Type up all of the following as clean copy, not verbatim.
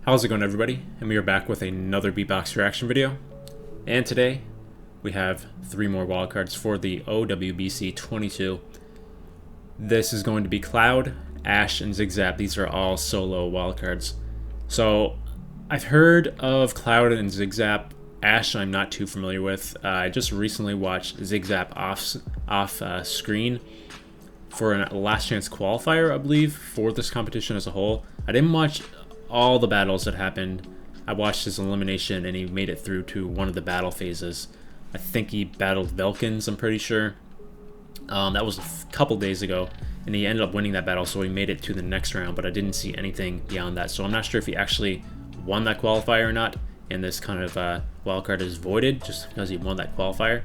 How's it going, everybody? And we are back with another beatbox reaction video. And today we have 3 more wildcards for the OWBC22. This is going to be Cloud, Ash, and ZigZap. These are all solo wildcards. So I've heard of Cloud and ZigZap. Ash I'm not too familiar with. I just recently watched ZigZap off screen for a last chance qualifier, I believe, for this competition as a whole. I didn't watch all the battles that happened. I watched his elimination and he made it through to one of the battle phases. I think he battled Velkins, I'm pretty sure. That was a couple days ago, and he ended up winning that battle, so he made it to the next round, but I didn't see anything beyond that. So I'm not sure if he actually won that qualifier or not, and this kind of wildcard is voided just because he won that qualifier.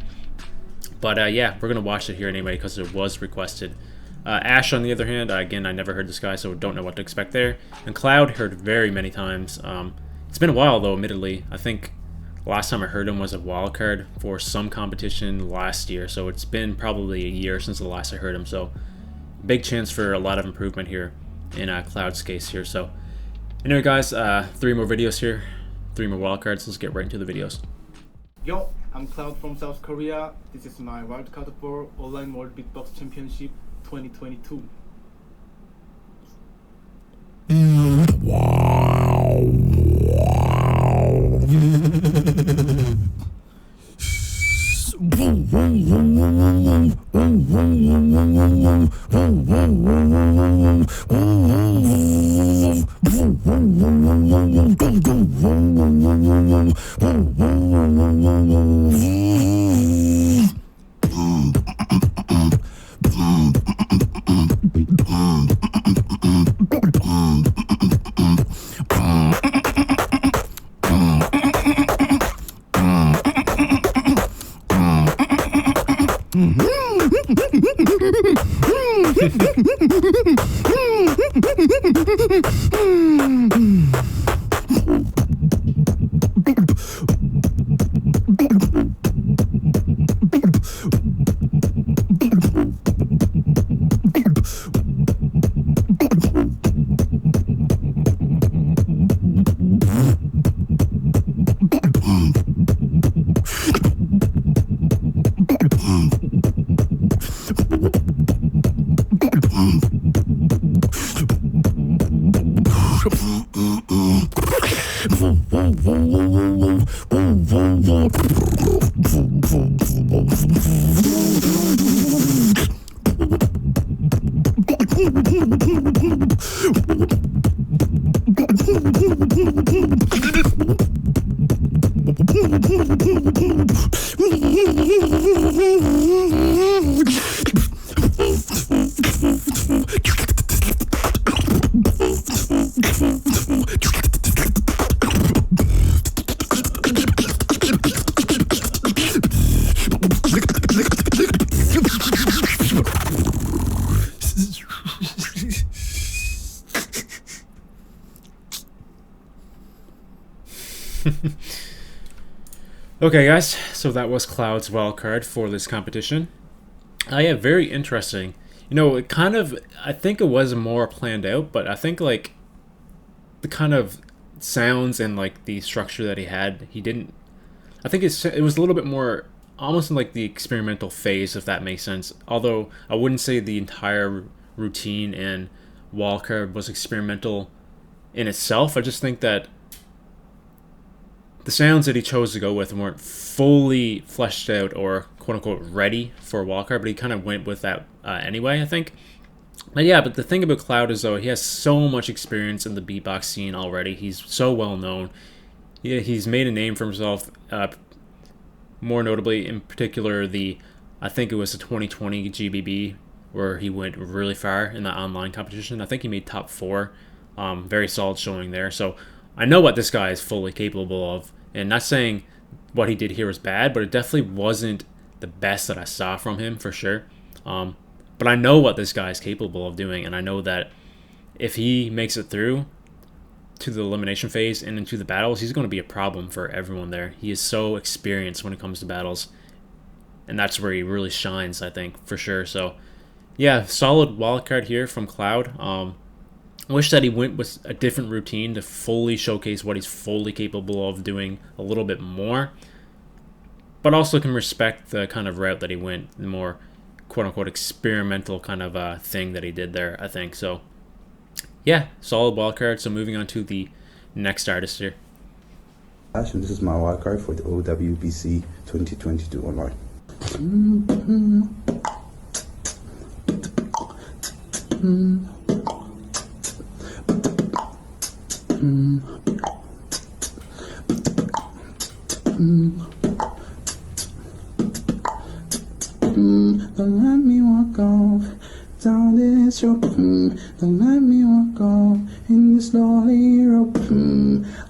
But yeah, we're going to watch it here anyway because it was requested. Ash, on the other hand, again, I never heard this guy, so don't know what to expect there. And Cloud, heard very many times. It's been a while, though, admittedly. I think last time I heard him was a wildcard for some competition last year, so it's been probably a year since the last I heard him, so big chance for a lot of improvement here in Cloud's case here. So anyway, guys, 3 more videos here, 3 more wildcards. Let's get right into the videos. Yo, I'm Cloud from South Korea. This is my wildcard for Online World Beatbox Championship 2022. Okay, guys, so that was Cloud's wildcard for this competition. Yeah, very interesting. You know, it kind of, I think it was more planned out, but I think like the kind of sounds and like the structure that he had, he didn't, I think it was a little bit more almost in like the experimental phase, if that makes sense. Although I wouldn't say the entire routine and wildcard was experimental in itself. I just think that the sounds that he chose to go with weren't fully fleshed out or quote-unquote ready for a wildcard, but he kind of went with that anyway, I think. But yeah, but the thing about Cloud is, though, he has so much experience in the beatbox scene already. He's so well known. He's made a name for himself, more notably, in particular, I think it was the 2020 GBB, where he went really far in the online competition. I think he made top 4. Very solid showing there. So I know what this guy is fully capable of, and not saying what he did here was bad, but it definitely wasn't the best that I saw from him, for sure. But I know what this guy is capable of doing, and I know that if he makes it through to the elimination phase and into the battles, he's going to be a problem for everyone there. He is so experienced when it comes to battles, and that's where he really shines, I think, for sure. So yeah, solid wildcard here from Cloud. I wish that he went with a different routine to fully showcase what he's fully capable of doing a little bit more, but also can respect the kind of route that he went, the more quote-unquote experimental kind of thing that he did there, I think. So, yeah, solid wildcard. So moving on to the next artist here. And this is my wildcard for the OWBC 2022 online. Don't let me walk off down this rope. Don't let me walk off in this lonely rope.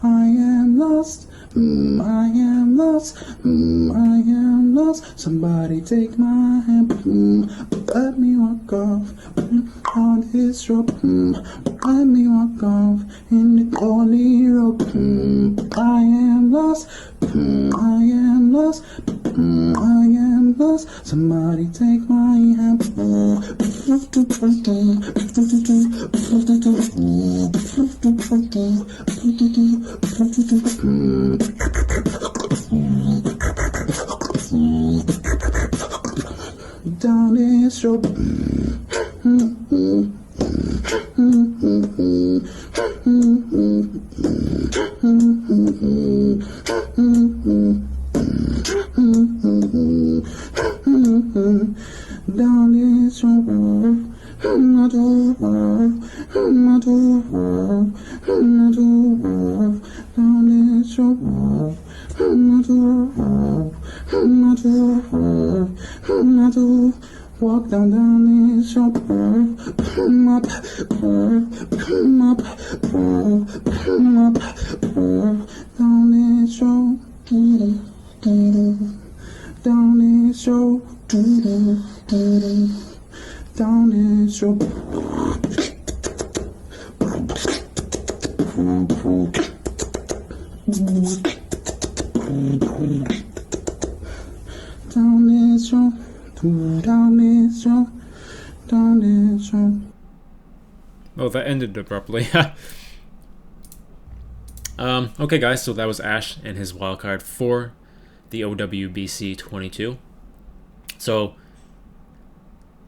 I am lost. I am lost. I am lost. Somebody take my hand. Let me walk off on this rope. Let me walk off in the lonely rope. I am lost. I am lost. I am lost. Somebody take my hand. Down this rope. Down this rope. Walk down this rope. Down this rope. Down this rope. Down this rope. Down this rope. Down this rope. Down this rope. Oh, that ended abruptly. Okay, guys, so that was Ash and his wildcard for the OWBC 22. So,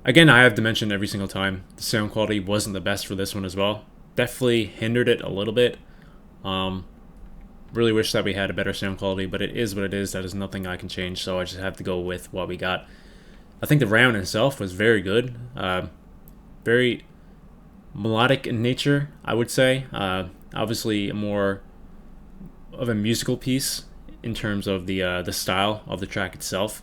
again, I have to mention every single time, the sound quality wasn't the best for this one as well. Definitely hindered it a little bit. Really wish that we had a better sound quality, but it is what it is. That is nothing I can change, so I just have to go with what we got. I think the round itself was very good. Very melodic in nature, I would say. Obviously, more of a musical piece in terms of the style of the track itself.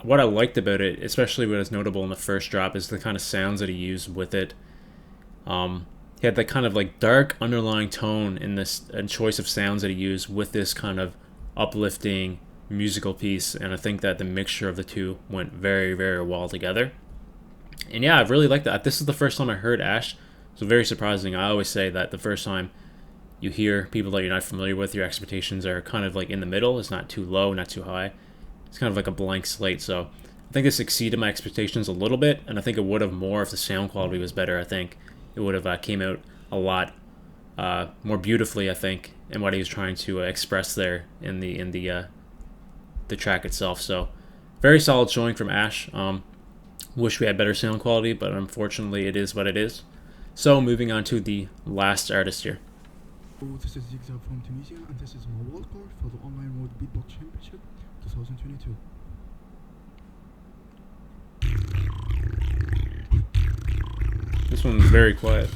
What I liked about it, especially what is notable in the first drop, is the kind of sounds that he used with it. He had that kind of like dark underlying tone in this and choice of sounds that he used with this kind of uplifting musical piece, and I think that the mixture of the two went very, very well together. And yeah, I really liked that. This is the first time I heard Ash, so very surprising. I always say that the first time you hear people that you're not familiar with, your expectations are kind of like in the middle. It's not too low, not too high. It's kind of like a blank slate. So I think this exceeded my expectations a little bit, and I think it would have more if the sound quality was better. I think it would have came out a lot more beautifully, I think, in what he was trying to express there in the track itself. So very solid showing from Ash. Wish we had better sound quality, but unfortunately it is what it is. So moving on to the last artist here. This is ZigZap from Tunisia, and this is my wildcard for the Online World Beatbox Championship 2022. This one's very quiet.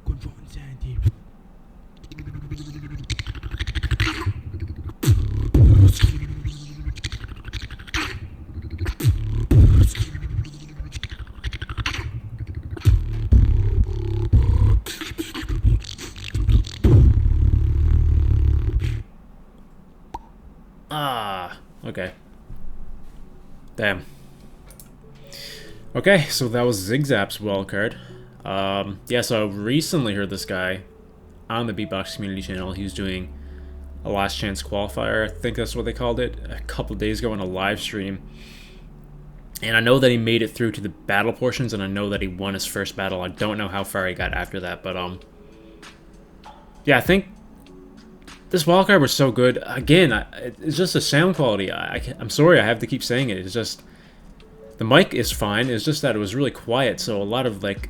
Control insanity. Okay. Damn. Okay, so that was ZigZap's wildcard. Yeah, so I recently heard this guy on the Beatbox community channel. He was doing a last chance qualifier, I think that's what they called it, a couple of days ago on a live stream. And I know that he made it through to the battle portions, and I know that he won his first battle. I don't know how far he got after that, but yeah, I think this wildcard was so good. Again, it's just the sound quality. I'm sorry I have to keep saying it. It's just, the mic is fine. It's just that it was really quiet, so a lot of, like,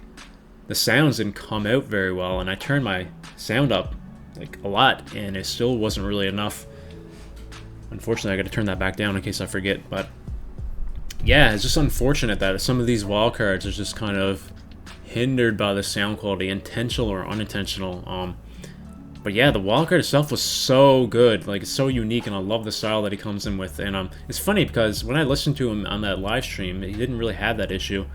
the sounds didn't come out very well, and I turned my sound up, like, a lot, and it still wasn't really enough. Unfortunately, I got to turn that back down in case I forget, but yeah, it's just unfortunate that some of these wildcards are just kind of hindered by the sound quality, intentional or unintentional. But yeah, the wildcard itself was so good, like, it's so unique, and I love the style that he comes in with. And it's funny because when I listened to him on that live stream, he didn't really have that issue.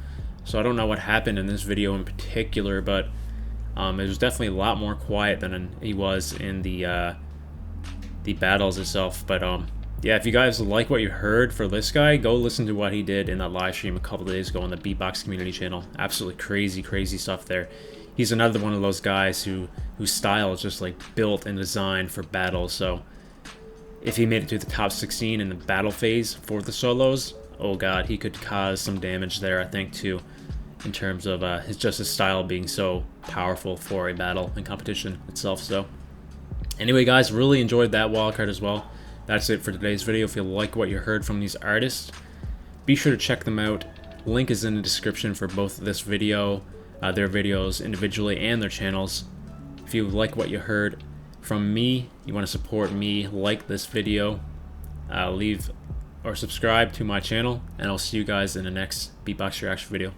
So I don't know what happened in this video in particular, but it was definitely a lot more quiet than he was in the battles itself. But yeah, if you guys like what you heard for this guy, go listen to what he did in that live stream a couple days ago on the Beatbox community channel. Absolutely crazy stuff there. He's another one of those guys whose style is just like built and designed for battles. So if he made it to the top 16 in the battle phase for the solos, oh god, he could cause some damage there, I think, too, in terms of his style being so powerful for a battle and competition itself. So anyway, guys, really enjoyed that wildcard as well. That's it for today's video. If you like what you heard from these artists, be sure to check them out. Link is in the description for both this video, their videos individually, and their channels. If you like what you heard from me, you want to support me, like this video, leave or subscribe to my channel, and I'll see you guys in the next Beatbox reaction video.